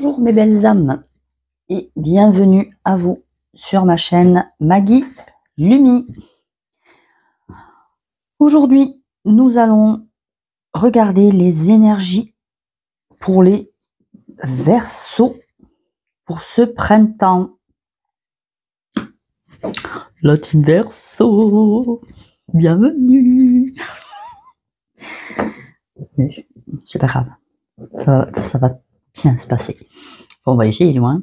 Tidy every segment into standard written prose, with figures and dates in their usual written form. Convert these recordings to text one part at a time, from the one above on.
Bonjour mes belles âmes et bienvenue à vous sur ma chaîne Maggie Lumi. Aujourd'hui, nous allons regarder les énergies pour les Verseaux pour ce printemps. La team Verseau, bienvenue. Mais c'est pas grave, ça va bien se passer. On va essayer du moins.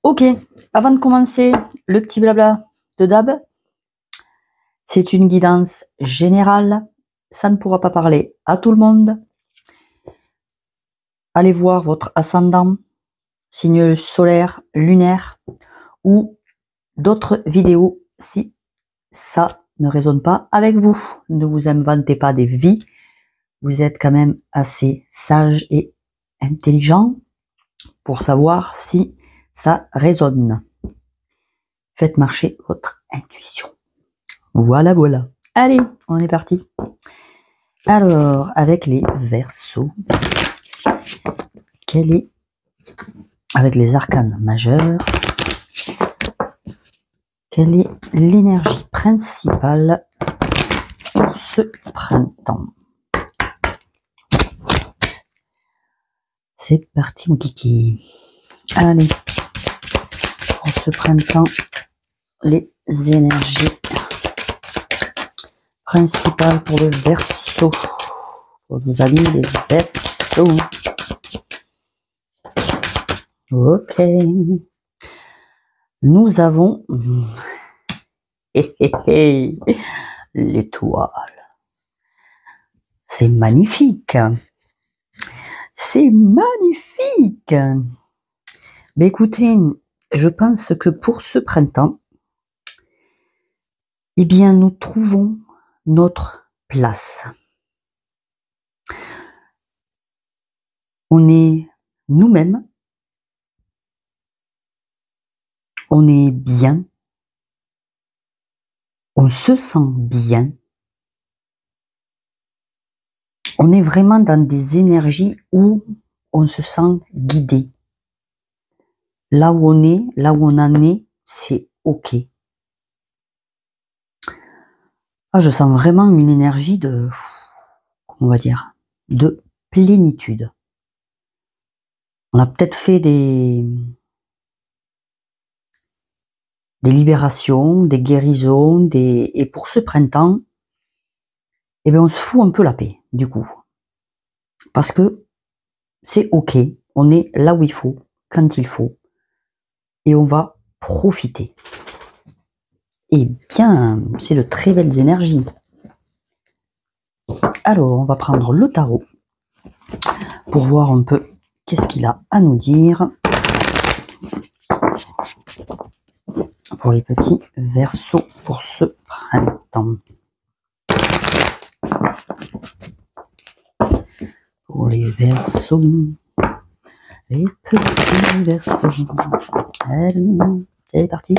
Ok, avant de commencer le petit blabla de Dab, c'est une guidance générale, ça ne pourra pas parler à tout le monde. Allez voir votre ascendant, signe solaire, lunaire ou d'autres vidéos si ça ne résonne pas avec vous. Ne vous inventez pas des vies, vous êtes quand même assez sage et intelligent pour savoir si ça résonne. Faites marcher votre intuition. Voilà, voilà. Allez, on est parti. Alors, avec les Verseaux, quelle est, avec les arcanes majeurs, quelle est l'énergie principale pour ce printemps? C'est parti mon kiki. Allez, pour ce printemps, les énergies principales pour le Verseau. Pour nos amis les Verseaux. Ok. Nous avons l'étoile. C'est magnifique. C'est magnifique. Mais écoutez, je pense que pour ce printemps, eh bien, nous trouvons notre place. On est nous-mêmes. On est bien. On se sent bien. On est vraiment dans des énergies où on se sent guidé. Là où on est, là où on en est, c'est ok. Ah, je sens vraiment une énergie de, comment on va dire, de plénitude. On a peut-être fait des libérations, des guérisons, et pour ce printemps, eh bien, on se fout un peu la paix, du coup. Parce que c'est ok, on est là où il faut, quand il faut, et on va profiter. Eh bien, c'est de très belles énergies. Alors, on va prendre le tarot pour voir un peu qu'est-ce qu'il a à nous dire pour les petits Verseaux pour ce printemps. Pour les Verseaux, les petits Verseaux. Allez, c'est parti.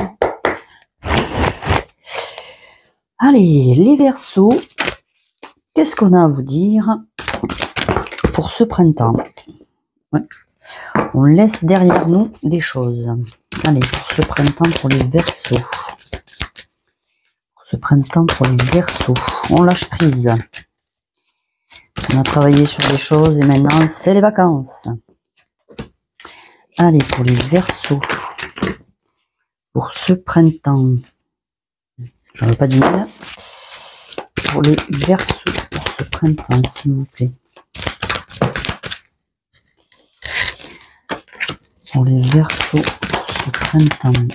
Allez, les Verseaux, qu'est-ce qu'on a à vous dire pour ce printemps? Ouais. On laisse derrière nous des choses. Allez, pour ce printemps, pour les Verseaux. Pour ce printemps, pour les Verseaux. On lâche prise. On a travaillé sur des choses et maintenant, c'est les vacances. Allez, pour les Verseaux. Pour ce printemps. J'en veux pas du mal. Pour les Verseaux, pour ce printemps, s'il vous plaît. Pour les Verseaux, pour ce printemps.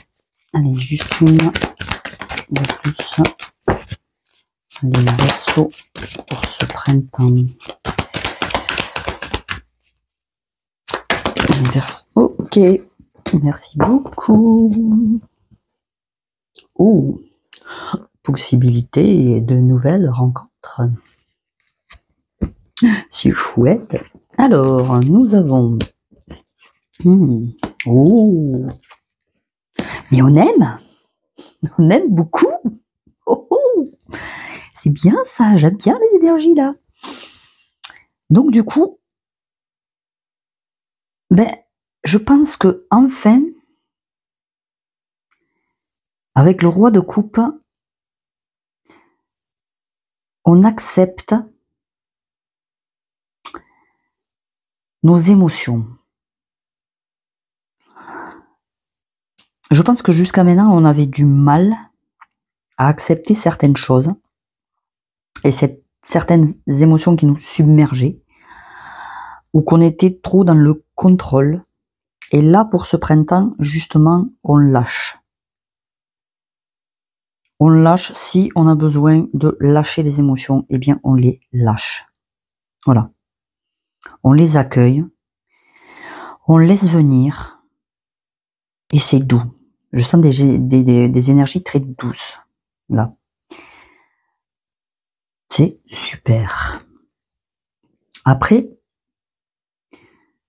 Allez, juste une de plus. Les Verseaux, pour ce printemps. Les Verseaux, ok. Merci beaucoup. Oh, possibilité de nouvelles rencontres. C'est chouette. Alors, nous avons... Oh, mais on aime beaucoup. Oh, oh. C'est bien ça, j'aime bien les énergies là. Donc du coup, ben, je pense que enfin, avec le roi de coupe, on accepte nos émotions. Je pense que jusqu'à maintenant, on avait du mal à accepter certaines choses et certaines émotions qui nous submergeaient ou qu'on était trop dans le contrôle. Et là, pour ce printemps, justement, on lâche. On lâche si on a besoin de lâcher les émotions, eh bien, on les lâche. Voilà. On les accueille, on laisse venir et c'est doux. Je sens des énergies très douces, là. C'est super. Après,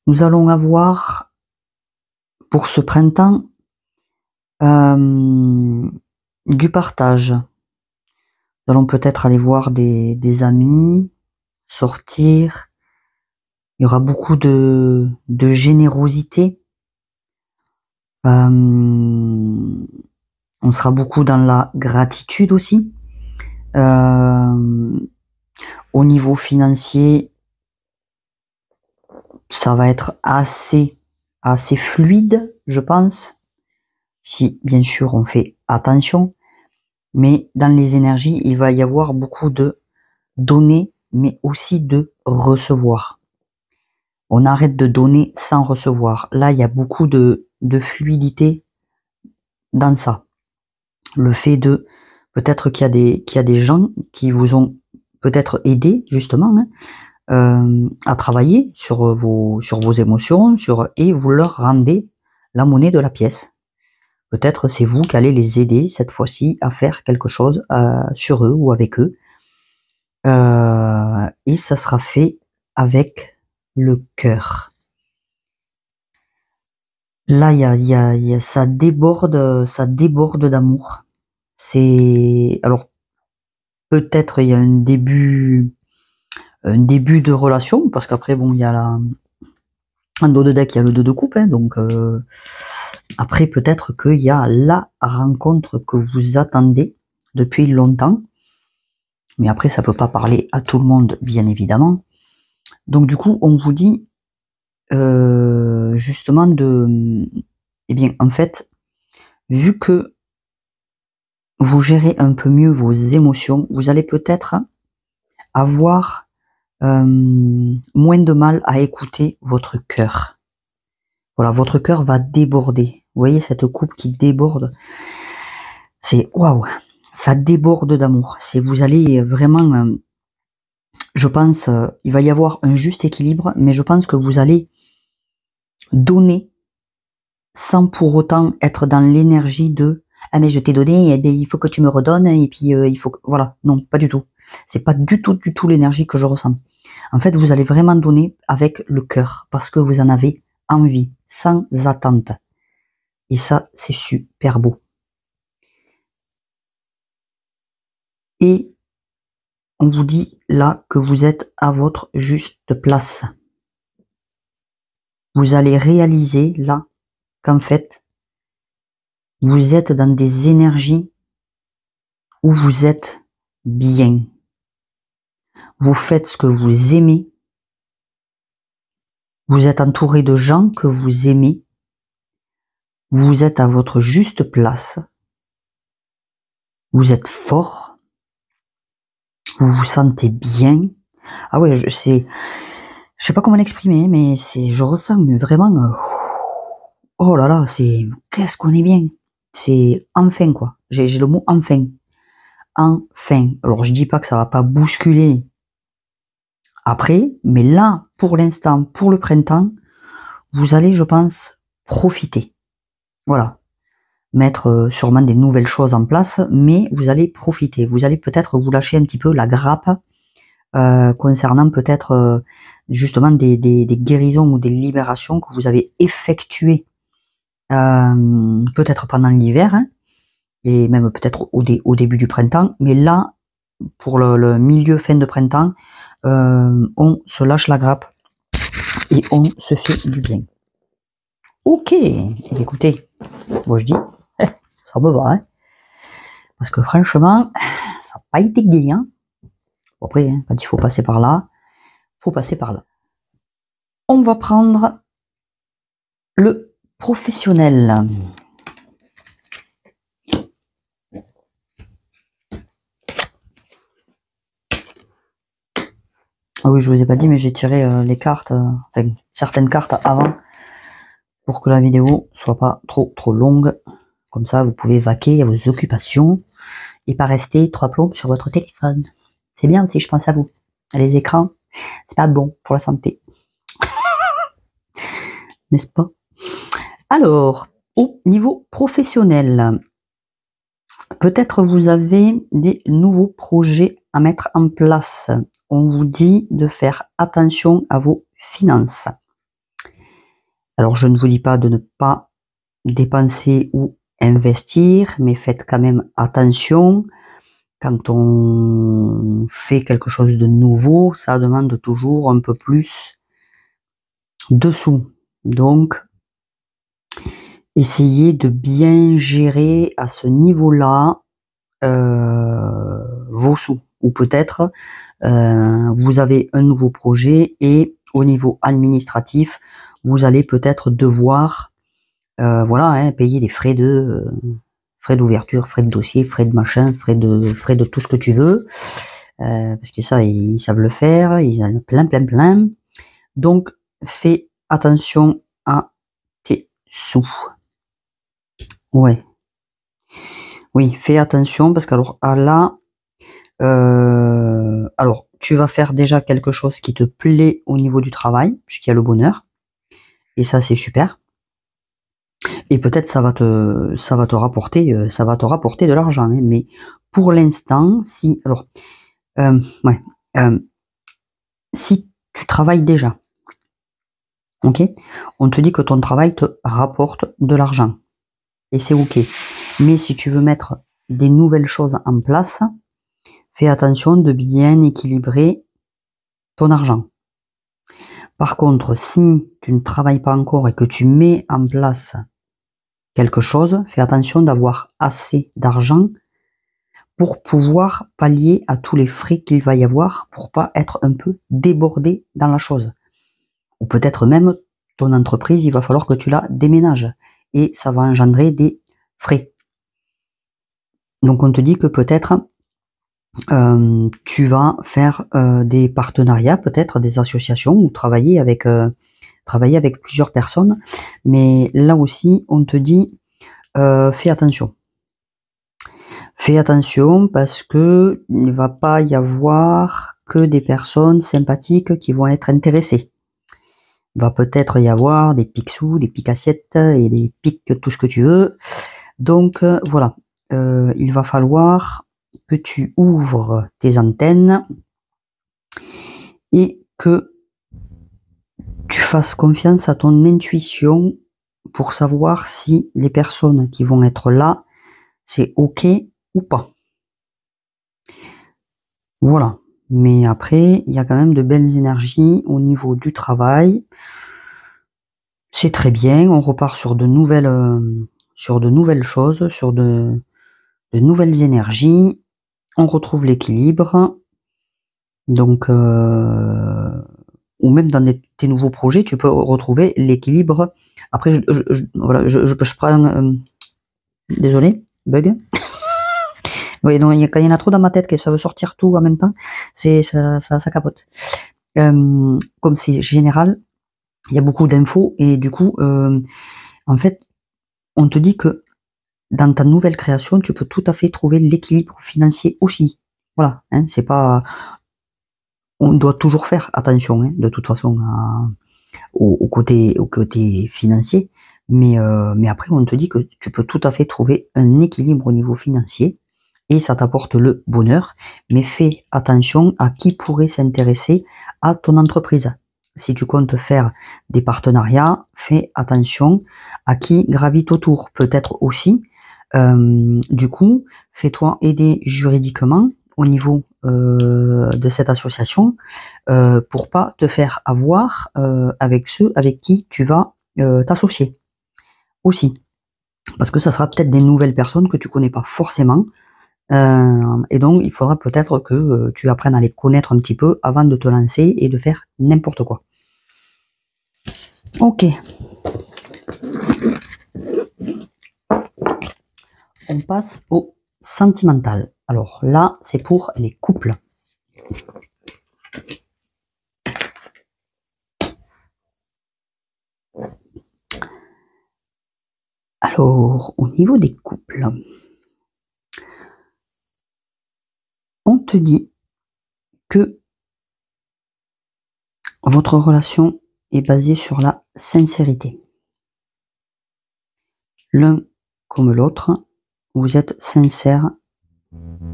nous allons avoir, pour ce printemps, du partage. Nous allons peut-être aller voir des amis, sortir. Il y aura beaucoup de générosité. On sera beaucoup dans la gratitude aussi. Au niveau financier, ça va être assez fluide, je pense. Si, bien sûr, on fait attention. Mais dans les énergies, il va y avoir beaucoup de donner, mais aussi de recevoir. On arrête de donner sans recevoir. Là, il y a beaucoup de fluidité dans ça. Le fait de, peut-être qu'il y a des gens qui vous ont peut-être aidé, justement, à travailler sur vos émotions, et vous leur rendez la monnaie de la pièce. Peut-être c'est vous qui allez les aider cette fois-ci à faire quelque chose sur eux ou avec eux. Et ça sera fait avec le cœur. Là, ça déborde d'amour. Alors peut-être il y a un début de relation, parce qu'après bon, il y a un dos de deck, il y a le 2 de coupe, hein, donc après peut-être qu'il y a la rencontre que vous attendez depuis longtemps. Mais après, ça peut pas parler à tout le monde, bien évidemment. Donc du coup, on vous dit justement eh bien, en fait, vu que vous gérez un peu mieux vos émotions, vous allez peut-être avoir moins de mal à écouter votre cœur. Voilà, votre cœur va déborder. Vous voyez cette coupe qui déborde. C'est waouh, ça déborde d'amour. Vous allez vraiment, je pense, il va y avoir un juste équilibre, mais je pense que vous allez donner sans pour autant être dans l'énergie de ah mais je t'ai donné, eh bien, il faut que tu me redonnes et puis il faut que... voilà, non, pas du tout. C'est pas du tout l'énergie que je ressens. En fait, vous allez vraiment donner avec le cœur parce que vous en avez envie, sans attente. Et ça, c'est super beau. Et on vous dit là que vous êtes à votre juste place. Vous allez réaliser là qu'en fait, vous êtes dans des énergies où vous êtes bien. Vous faites ce que vous aimez. Vous êtes entouré de gens que vous aimez. Vous êtes à votre juste place. Vous êtes fort. Vous vous sentez bien. Ah ouais, je sais pas comment l'exprimer, mais je ressens vraiment, oh là là, qu'est-ce qu'on est bien. C'est enfin, quoi. J'ai le mot enfin. Enfin. Alors, je dis pas que ça va pas bousculer après, mais là, pour l'instant, pour le printemps, vous allez, je pense, profiter. Voilà. Mettre sûrement des nouvelles choses en place, mais vous allez profiter. Vous allez peut-être vous lâcher un petit peu la grappe concernant peut-être justement des guérisons ou des libérations que vous avez effectuées peut-être pendant l'hiver, hein, et même peut-être au début du printemps. Mais là, pour le milieu fin de printemps, on se lâche la grappe et on se fait du bien. Ok, écoutez, moi je dis, ça me va, hein, parce que franchement, ça n'a pas été gay, hein. Bon, après, hein, quand il faut passer par là, faut passer par là. On va prendre le professionnel. Ah oui, je vous ai pas dit, mais j'ai tiré les cartes, enfin, certaines cartes avant, pour que la vidéo soit pas trop longue. Comme ça, vous pouvez vaquer à vos occupations et pas rester trois plombes sur votre téléphone. C'est bien aussi, je pense à vous. Les écrans, c'est pas bon pour la santé. N'est-ce pas? Alors, au niveau professionnel, peut-être vous avez des nouveaux projets à mettre en place. On vous dit de faire attention à vos finances. Alors, je ne vous dis pas de ne pas dépenser ou investir, mais faites quand même attention. Quand on fait quelque chose de nouveau, ça demande toujours un peu plus de sous. Donc, essayez de bien gérer à ce niveau-là vos sous. Ou peut-être vous avez un nouveau projet et au niveau administratif, vous allez peut-être devoir payer des frais d'ouverture, frais de dossier, frais de machin, frais de tout ce que tu veux. Parce que ça, ils savent le faire, ils en ont plein. Donc, fais attention à tes sous. Ouais. Oui, fais attention parce qu'alors là, alors tu vas faire déjà quelque chose qui te plaît au niveau du travail, puisqu'il y a le bonheur, et ça c'est super. Et peut-être ça va te rapporter de l'argent, hein, mais pour l'instant, si si tu travailles déjà, ok, on te dit que ton travail te rapporte de l'argent. Et c'est ok. Mais si tu veux mettre des nouvelles choses en place, fais attention de bien équilibrer ton argent. Par contre, si tu ne travailles pas encore et que tu mets en place quelque chose, fais attention d'avoir assez d'argent pour pouvoir pallier à tous les frais qu'il va y avoir pour pas être un peu débordé dans la chose. Ou peut-être même ton entreprise, il va falloir que tu la déménages et ça va engendrer des frais. Donc on te dit que peut-être tu vas faire des partenariats, peut-être des associations ou travailler avec plusieurs personnes. Mais là aussi, on te dit fais attention. Fais attention parce que il ne va pas y avoir que des personnes sympathiques qui vont être intéressées. Il va peut-être y avoir des pics-sous, des pics-assiettes et des pics tout ce que tu veux. Donc voilà, il va falloir que tu ouvres tes antennes et que tu fasses confiance à ton intuition pour savoir si les personnes qui vont être là, c'est ok ou pas. Voilà. Mais après, il y a quand même de belles énergies au niveau du travail. C'est très bien, on repart sur de nouvelles choses, sur de nouvelles énergies. On retrouve l'équilibre. Donc, ou même dans tes nouveaux projets, tu peux retrouver l'équilibre. Après, je prends... désolé, bug. Oui, non, quand il y en a trop dans ma tête que ça veut sortir tout en même temps, ça capote. Comme c'est général, il y a beaucoup d'infos et du coup, en fait, on te dit que dans ta nouvelle création, tu peux tout à fait trouver l'équilibre financier aussi. Voilà, hein, c'est pas... On doit toujours faire attention, hein, de toute façon, au côté financier. Mais après, on te dit que tu peux tout à fait trouver un équilibre au niveau financier et ça t'apporte le bonheur. Mais fais attention à qui pourrait s'intéresser à ton entreprise. Si tu comptes faire des partenariats, fais attention à qui gravite autour. Peut-être aussi, du coup, fais-toi aider juridiquement au niveau de cette association pour pas te faire avoir avec ceux avec qui tu vas t'associer. aussi. Parce que ça sera peut-être des nouvelles personnes que tu connais pas forcément. Et donc, il faudra peut-être que tu apprennes à les connaître un petit peu avant de te lancer et de faire n'importe quoi. Ok. On passe au sentimental. Alors là, c'est pour les couples. Alors, au niveau des couples, on te dit que votre relation est basée sur la sincérité. L'un comme l'autre, vous êtes sincère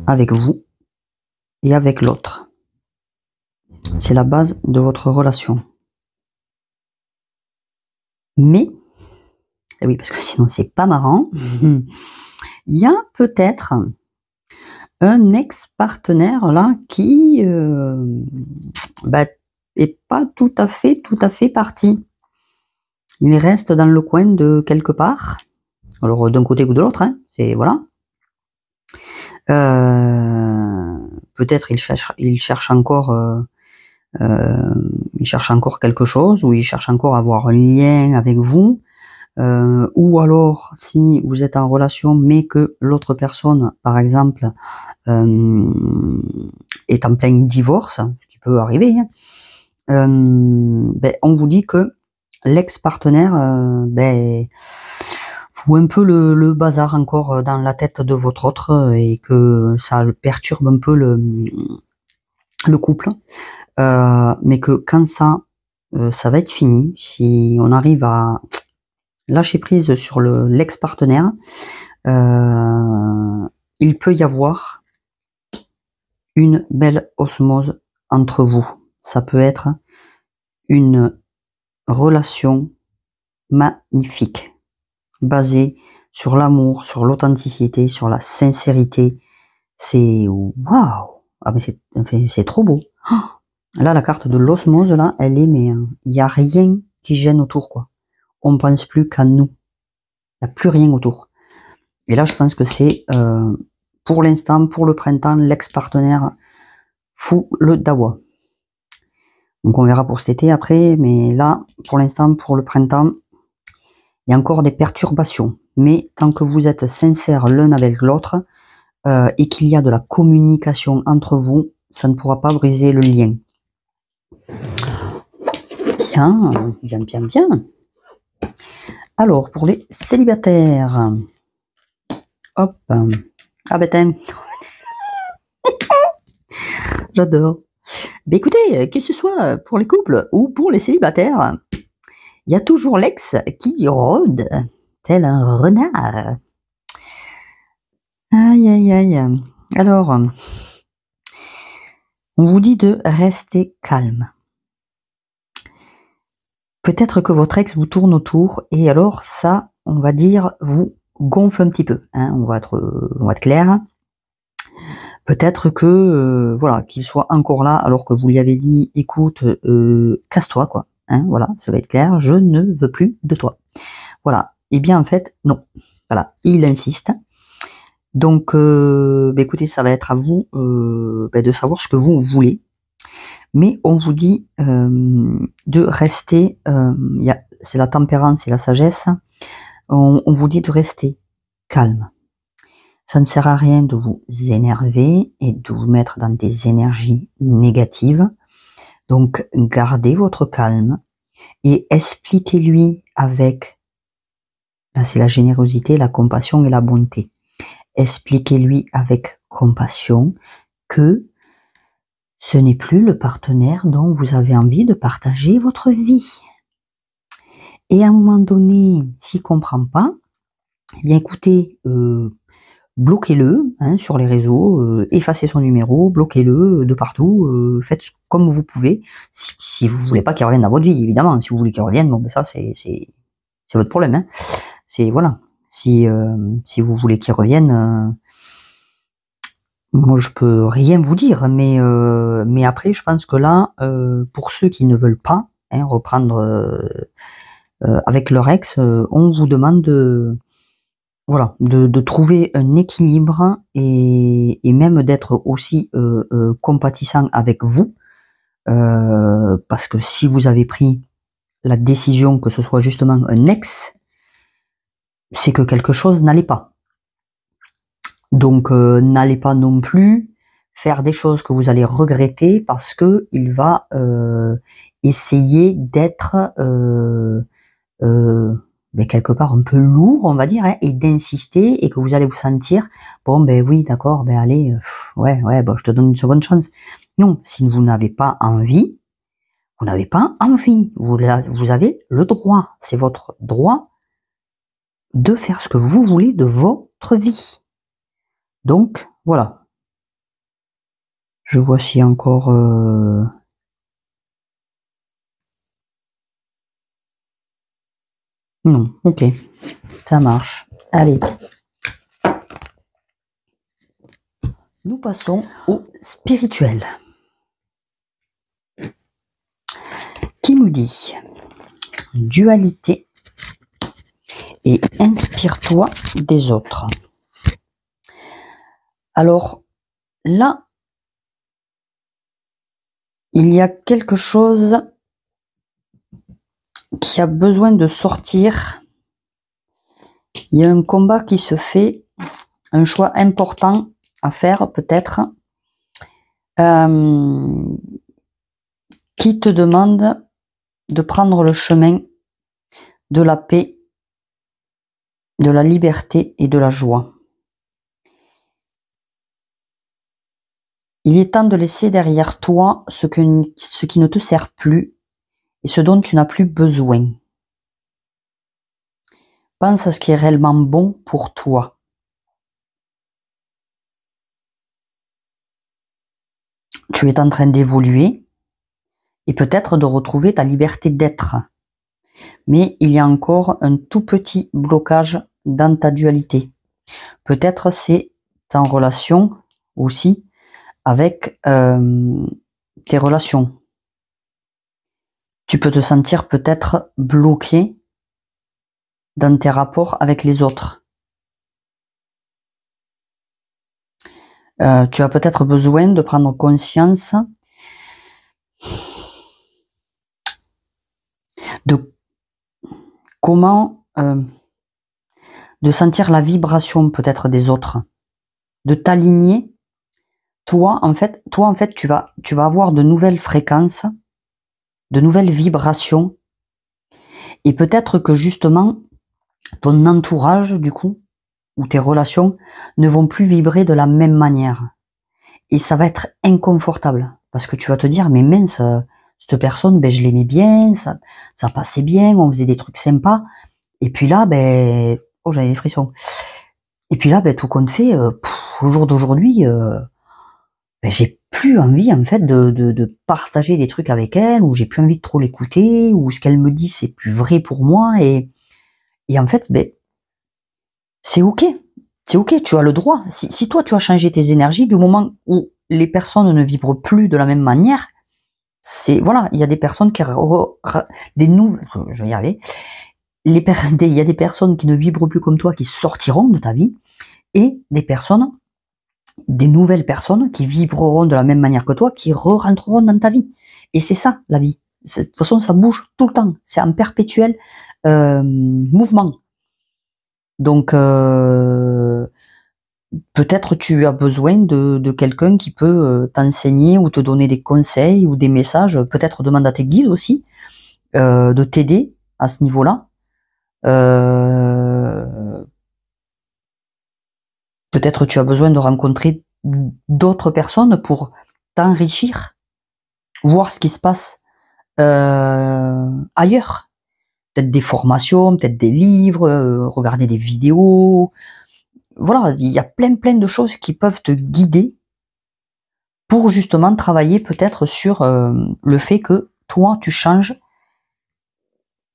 avec vous et avec l'autre. C'est la base de votre relation. Mais, et oui, parce que sinon c'est pas marrant, il y a peut-être un ex-partenaire là qui est pas tout à fait parti. Il reste dans le coin de quelque part. Alors d'un côté ou de l'autre, hein, c'est voilà. Peut-être il cherche encore quelque chose, ou il cherche encore à avoir un lien avec vous, ou alors si vous êtes en relation mais que l'autre personne, par exemple, est en plein divorce, ce qui peut arriver, hein, on vous dit que l'ex-partenaire fout un peu le bazar encore dans la tête de votre autre et que ça le perturbe un peu le couple, mais que quand ça va être fini, si on arrive à lâcher prise sur l'ex-partenaire, il peut y avoir une belle osmose entre vous. Ça peut être une relation magnifique, basée sur l'amour, sur l'authenticité, sur la sincérité. C'est waouh! Ah mais c'est trop beau. Là, la carte de l'osmose, là, elle est, mais il n'y a rien qui gêne autour, quoi. On ne pense plus qu'à nous. Il n'y a plus rien autour. Et là, je pense que c'est, pour l'instant, pour le printemps, l'ex-partenaire fout le dawa. Donc on verra pour cet été après, mais là, pour l'instant, pour le printemps, il y a encore des perturbations. Mais tant que vous êtes sincères l'un avec l'autre, et qu'il y a de la communication entre vous, ça ne pourra pas briser le lien. Bien. Alors, pour les célibataires, hop, ah ben j'adore. Ben écoutez, que ce soit pour les couples ou pour les célibataires, il y a toujours l'ex qui rôde, tel un renard. Aïe. Alors, on vous dit de rester calme. Peut-être que votre ex vous tourne autour et alors ça, on va dire, vous gonfle un petit peu. Hein, on va être clair. Peut-être que voilà, qu'il soit encore là alors que vous lui avez dit, écoute, casse-toi quoi. Hein, voilà, ça va être clair. Je ne veux plus de toi. Voilà. Eh bien en fait, non. Voilà, il insiste. Donc, écoutez, ça va être à vous de savoir ce que vous voulez. Mais on vous dit de rester, c'est la tempérance et la sagesse, on vous dit de rester calme. Ça ne sert à rien de vous énerver et de vous mettre dans des énergies négatives. Donc gardez votre calme et expliquez-lui avec, là c'est la générosité, la compassion et la bonté. Expliquez-lui avec compassion que ce n'est plus le partenaire dont vous avez envie de partager votre vie. Et à un moment donné, s'il ne comprend pas, eh bien écoutez, bloquez-le sur les réseaux, effacez son numéro, bloquez-le de partout, faites comme vous pouvez. Si vous ne voulez pas qu'il revienne dans votre vie, évidemment. Si vous voulez qu'il revienne, bon ben ça c'est votre problème. Hein. C'est voilà. Si vous voulez qu'il revienne, moi je peux rien vous dire, mais après je pense que là, pour ceux qui ne veulent pas reprendre avec leur ex, on vous demande de, voilà, de trouver un équilibre et même d'être aussi compatissant avec vous, parce que si vous avez pris la décision que ce soit justement un ex, c'est que quelque chose n'allait pas. Donc n'allez pas non plus faire des choses que vous allez regretter parce que il va essayer d'être mais quelque part un peu lourd, on va dire, hein, et d'insister, et que vous allez vous sentir, bon ben oui, d'accord, ben allez, ouais, bon, je te donne une seconde chance. Non, si vous n'avez pas envie, vous n'avez pas envie. Vous avez le droit, c'est votre droit de faire ce que vous voulez de votre vie. Donc, voilà. Je vois s'il y a encore... Non, ok, ça marche. Allez. Nous passons au spirituel. Qui nous dit dualité et inspire-toi des autres. Alors là, il y a quelque chose qui a besoin de sortir. Il y a un combat qui se fait, un choix important à faire peut-être, qui te demande de prendre le chemin de la paix, de la liberté et de la joie. Il est temps de laisser derrière toi ce qui ne te sert plus et ce dont tu n'as plus besoin. Pense à ce qui est réellement bon pour toi. Tu es en train d'évoluer et peut-être de retrouver ta liberté d'être. Mais il y a encore un tout petit blocage dans ta dualité. Peut-être c'est en relation aussi avec tes relations. Tu peux te sentir peut-être bloqué dans tes rapports avec les autres. Tu as peut-être besoin de prendre conscience de comment de sentir la vibration peut-être des autres, de t'aligner. Toi en fait, tu vas avoir de nouvelles fréquences, de nouvelles vibrations, et peut-être que justement ton entourage du coup ou tes relations ne vont plus vibrer de la même manière, et ça va être inconfortable parce que tu vas te dire mais mince, cette personne, ben je l'aimais bien, ça passait bien, on faisait des trucs sympas, et puis là ben oh j'avais des frissons, et puis là ben tout compte fait, au jour d'aujourd'hui, ben, j'ai plus envie en fait de partager des trucs avec elle, ou j'ai plus envie de trop l'écouter, ou ce qu'elle me dit c'est plus vrai pour moi, et en fait ben c'est ok, tu as le droit. Si toi tu as changé tes énergies, du moment où les personnes ne vibrent plus de la même manière, c'est voilà, il y a des personnes qui des nouvelles, je vais y arriver, il y a des personnes qui ne vibrent plus comme toi qui sortiront de ta vie, et des nouvelles personnes qui vibreront de la même manière que toi, qui rentreront dans ta vie. Et c'est ça, la vie. De toute façon, ça bouge tout le temps. C'est un perpétuel mouvement. Donc, peut-être tu as besoin de quelqu'un qui peut t'enseigner ou te donner des conseils ou des messages. Peut-être demande à tes guides aussi de t'aider à ce niveau-là. Peut-être tu as besoin de rencontrer d'autres personnes pour t'enrichir, voir ce qui se passe ailleurs. Peut-être des formations, peut-être des livres, regarder des vidéos. Voilà, il y a plein de choses qui peuvent te guider pour justement travailler peut-être sur le fait que toi, tu changes,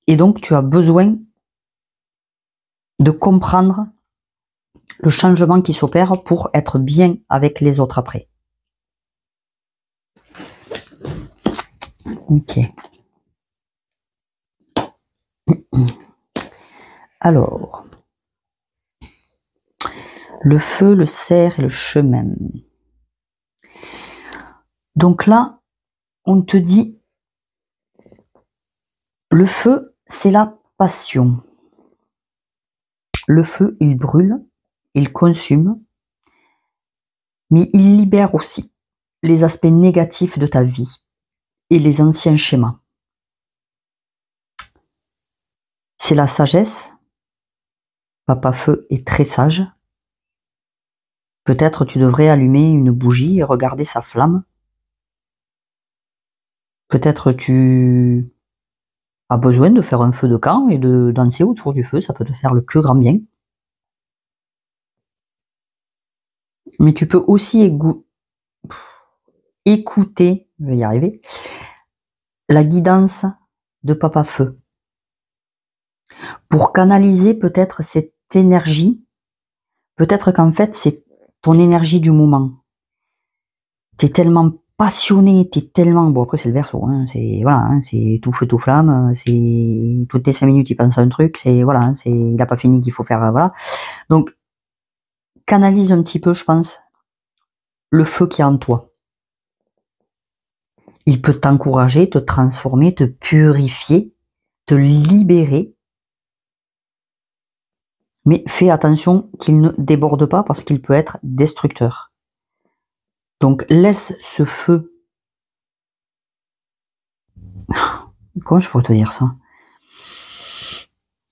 et donc tu as besoin de comprendre le changement qui s'opère pour être bien avec les autres après. Ok. Alors, le feu, le cerf et le chemin. Donc là, on te dit, le feu, c'est la passion. Le feu, il brûle, il consume, mais il libère aussi les aspects négatifs de ta vie et les anciens schémas. C'est la sagesse. Papa Feu est très sage. Peut-être tu devrais allumer une bougie et regarder sa flamme. Peut-être tu as besoin de faire un feu de camp et de danser autour du feu, ça peut te faire le plus grand bien. Mais tu peux aussi écouter, je vais y arriver, la guidance de Papa Feu. Pour canaliser peut-être cette énergie, peut-être qu'en fait c'est ton énergie du moment. T'es tellement passionné, t'es tellement... Bon après c'est le verso, hein, c'est voilà, hein, c'est tout feu tout flamme, c'est toutes les 5 minutes il pense à un truc, c'est voilà, hein, c'est il a pas fini qu'il faut faire, voilà. Donc canalise un petit peu, je pense, le feu qui est en toi. Il peut t'encourager, te transformer, te purifier, te libérer. Mais fais attention qu'il ne déborde pas parce qu'il peut être destructeur. Donc laisse ce feu. Comment je pourrais te dire ça?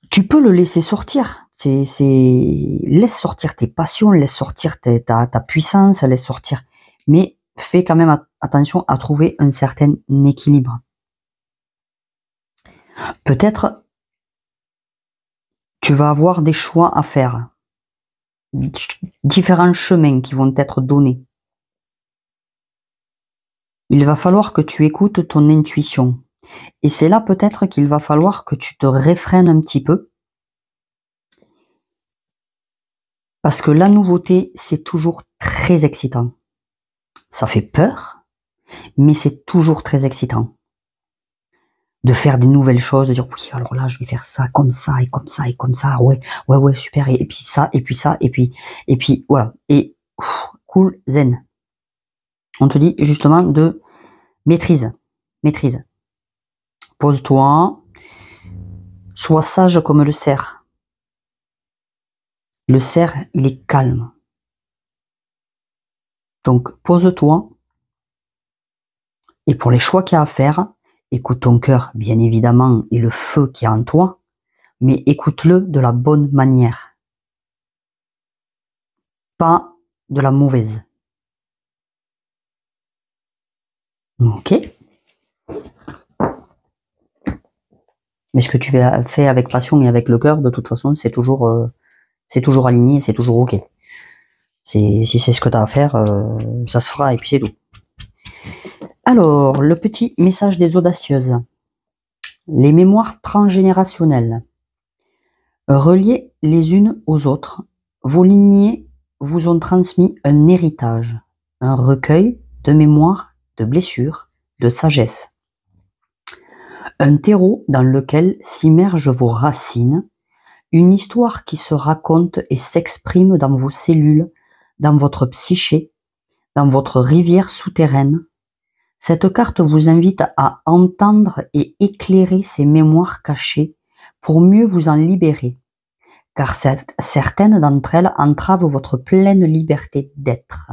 Tu peux le laisser sortir. Laisse sortir tes passions, laisse sortir ta puissance, laisse sortir. Mais fais quand même attention à trouver un certain équilibre. Peut-être tu vas avoir des choix à faire. Différents chemins qui vont être donnés. Il va falloir que tu écoutes ton intuition. Et c'est là peut-être qu'il va falloir que tu te réfrènes un petit peu. Parce que la nouveauté, c'est toujours très excitant. Ça fait peur, mais c'est toujours très excitant. De faire des nouvelles choses, de dire oui, alors là, je vais faire ça, comme ça, et comme ça, et comme ça, ouais, super, et puis ça, et puis ça, et puis voilà. Et cool, zen. On te dit justement de maîtrise. Pose-toi, sois sage comme le cerf. Le cerf, il est calme. Donc, pose-toi. Et pour les choix qu'il y a à faire, écoute ton cœur, bien évidemment, et le feu qu'il y a en toi, mais écoute-le de la bonne manière. Pas de la mauvaise. Ok? Mais ce que tu fais avec passion et avec le cœur, de toute façon, c'est toujours aligné, c'est toujours ok. Si c'est ce que tu as à faire, ça se fera et puis c'est tout. Alors, le petit message des audacieuses. Les mémoires transgénérationnelles. Reliées les unes aux autres, vos lignées vous ont transmis un héritage, un recueil de mémoires, de blessures, de sagesse. Un terreau dans lequel s'immergent vos racines, une histoire qui se raconte et s'exprime dans vos cellules, dans votre psyché, dans votre rivière souterraine. Cette carte vous invite à entendre et éclairer ces mémoires cachées pour mieux vous en libérer, car certaines d'entre elles entravent votre pleine liberté d'être.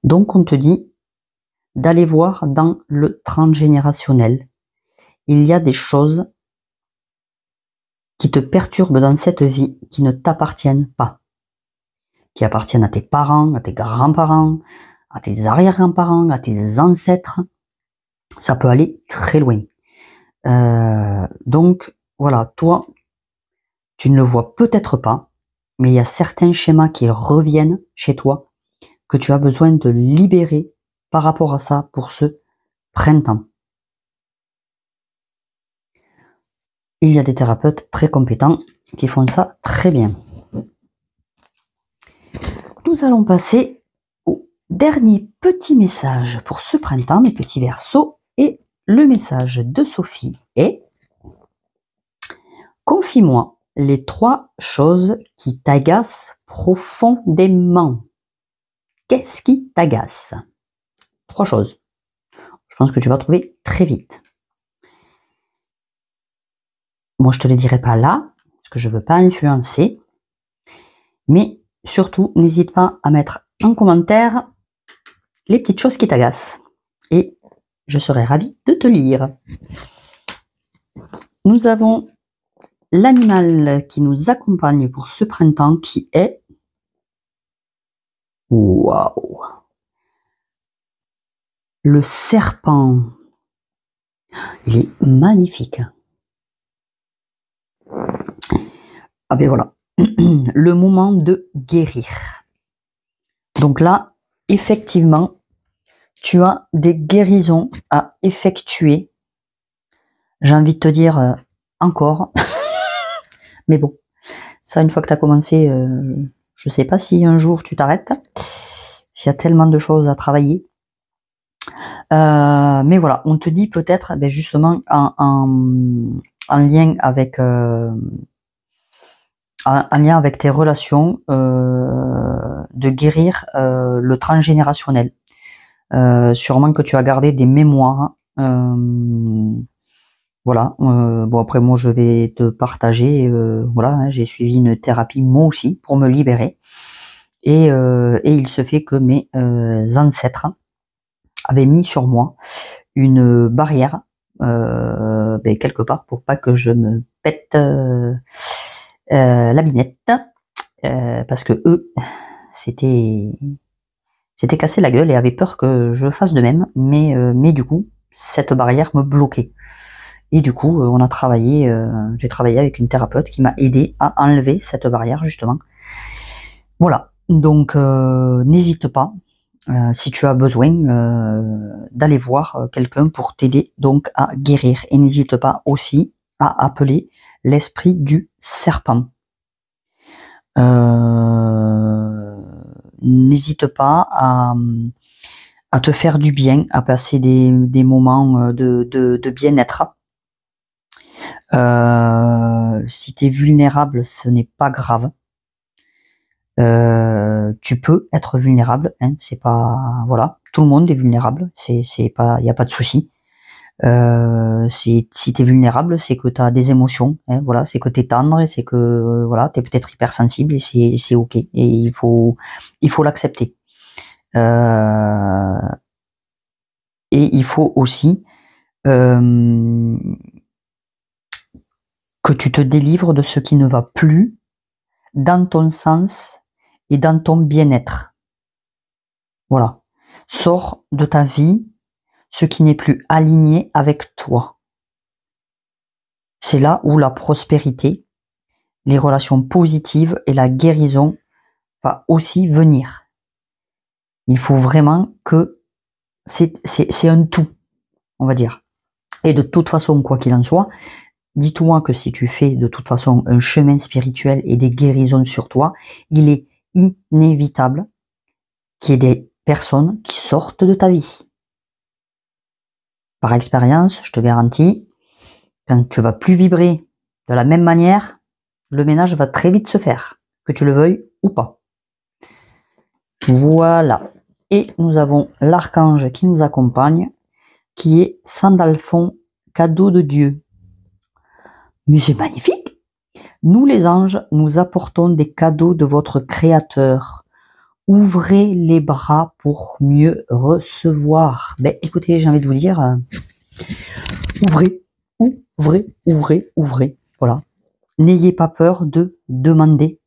Donc on te dit d'aller voir dans le transgénérationnel. Il y a des choses qui te perturbent dans cette vie, qui ne t'appartiennent pas, qui appartiennent à tes parents, à tes grands-parents, à tes arrière-grands-parents, à tes ancêtres. Ça peut aller très loin. Donc voilà, toi, tu ne le vois peut-être pas, mais il y a certains schémas qui reviennent chez toi que tu as besoin de libérer par rapport à ça pour ce printemps. Il y a des thérapeutes très compétents qui font ça très bien. Nous allons passer au dernier petit message pour ce printemps, mes petits Verseaux, et le message de Sophie est Confie-moi les 3 choses qui t'agacent profondément. Qu'est-ce qui t'agace? 3 choses. Je pense que tu vas trouver très vite. Moi, je te les dirai pas là, parce que je veux pas influencer. Mais surtout, n'hésite pas à mettre en commentaire les petites choses qui t'agacent. Et je serai ravie de te lire. Nous avons l'animal qui nous accompagne pour ce printemps qui est... Waouh! Le serpent. Il est magnifique. Ah ben voilà. Le moment de guérir. Donc là, effectivement, tu as des guérisons à effectuer. J'ai envie de te dire encore. Mais bon, ça, une fois que tu as commencé, je sais pas si un jour tu t'arrêtes. S'il y a tellement de choses à travailler. Mais voilà, on te dit peut-être, ben justement, en lien avec tes relations, de guérir le transgénérationnel. Sûrement que tu as gardé des mémoires. Voilà. Bon, après, moi, je vais te partager. Voilà, hein, j'ai suivi une thérapie moi aussi pour me libérer. Et il se fait que mes ancêtres avaient mis sur moi une barrière, ben, quelque part, pour pas que je me pète la binette, parce que eux, c'était cassé la gueule et avaient peur que je fasse de même, mais du coup, cette barrière me bloquait. Et du coup, on a travaillé, j'ai travaillé avec une thérapeute qui m'a aidé à enlever cette barrière, justement. Voilà, donc n'hésite pas, si tu as besoin, d'aller voir quelqu'un pour t'aider donc à guérir. Et n'hésite pas aussi à appeler l'esprit du serpent. N'hésite pas à te faire du bien, à passer des moments de bien-être. Si tu es vulnérable, ce n'est pas grave. Tu peux être vulnérable, hein, c'est pas, voilà, tout le monde est vulnérable, c'est pas, il y a pas de souci. Si tu es vulnérable, c'est que tu as des émotions, hein, voilà, c'est que tu es tendre, et c'est que voilà, tu es peut-être hypersensible, et c'est OK, et il faut l'accepter. Et il faut aussi que tu te délivres de ce qui ne va plus dans ton sens et dans ton bien-être. Voilà. Sors de ta vie ce qui n'est plus aligné avec toi. C'est là où la prospérité, les relations positives et la guérison va aussi venir. Il faut vraiment que c'est un tout, on va dire. Et de toute façon, quoi qu'il en soit, dis-toi que si tu fais de toute façon un chemin spirituel et des guérisons sur toi, il est inévitable qu'il y ait des personnes qui sortent de ta vie. Par expérience, je te garantis, quand tu vas plus vibrer de la même manière, le ménage va très vite se faire, que tu le veuilles ou pas. Voilà. Et nous avons l'archange qui nous accompagne, qui est Sandalphon, cadeau de Dieu. Mais c'est magnifique! Nous les anges, nous apportons des cadeaux de votre Créateur. Ouvrez les bras pour mieux recevoir. Ben écoutez, j'ai envie de vous dire, ouvrez, ouvrez, ouvrez, ouvrez. Voilà. N'ayez pas peur de demander.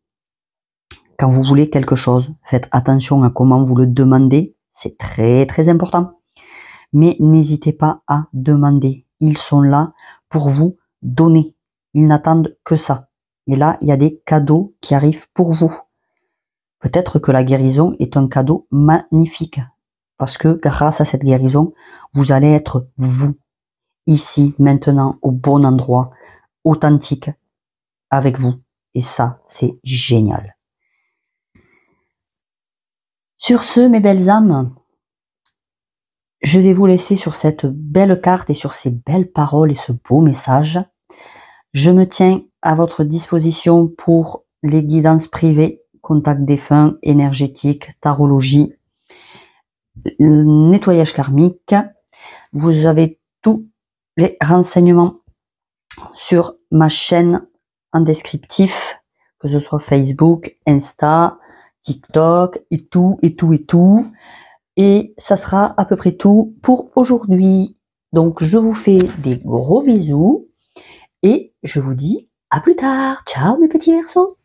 Quand vous voulez quelque chose, faites attention à comment vous le demandez. C'est très très important. Mais n'hésitez pas à demander. Ils sont là pour vous donner. Ils n'attendent que ça. Et là, il y a des cadeaux qui arrivent pour vous. Peut-être que la guérison est un cadeau magnifique. Parce que grâce à cette guérison, vous allez être vous. Ici, maintenant, au bon endroit, authentique, avec vous. Et ça, c'est génial. Sur ce, mes belles âmes, je vais vous laisser sur cette belle carte et sur ces belles paroles et ce beau message. Je me tiens à votre disposition pour les guidances privées, contact défunt, énergétique, tarologie, nettoyage karmique. Vous avez tous les renseignements sur ma chaîne en descriptif, que ce soit Facebook, Insta, TikTok, et tout. Et ça sera à peu près tout pour aujourd'hui. Donc, je vous fais des gros bisous et je vous dis à plus tard. Ciao mes petits Verseaux.